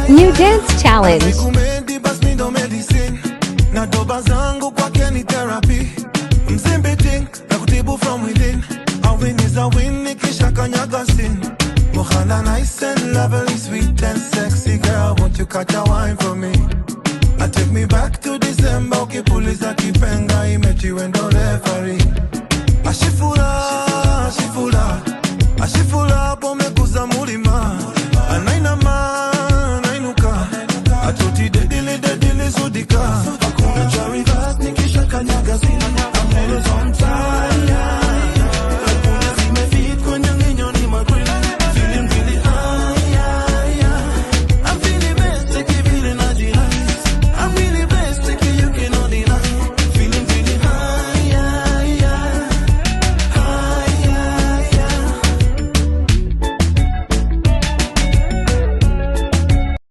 New dance challenge. Na doba zangu kwake ni therapy. Mzimbi think na kutibu from within. A win is a win nikisha kanyaga sin. Mohana nice and lovely, sweet and sexy girl, won't you catch a wine for me? I take me back to December, ukipuliza kipenga imechi wendo referee. Ashifula, ashifula, ashifula pomekuza mulima.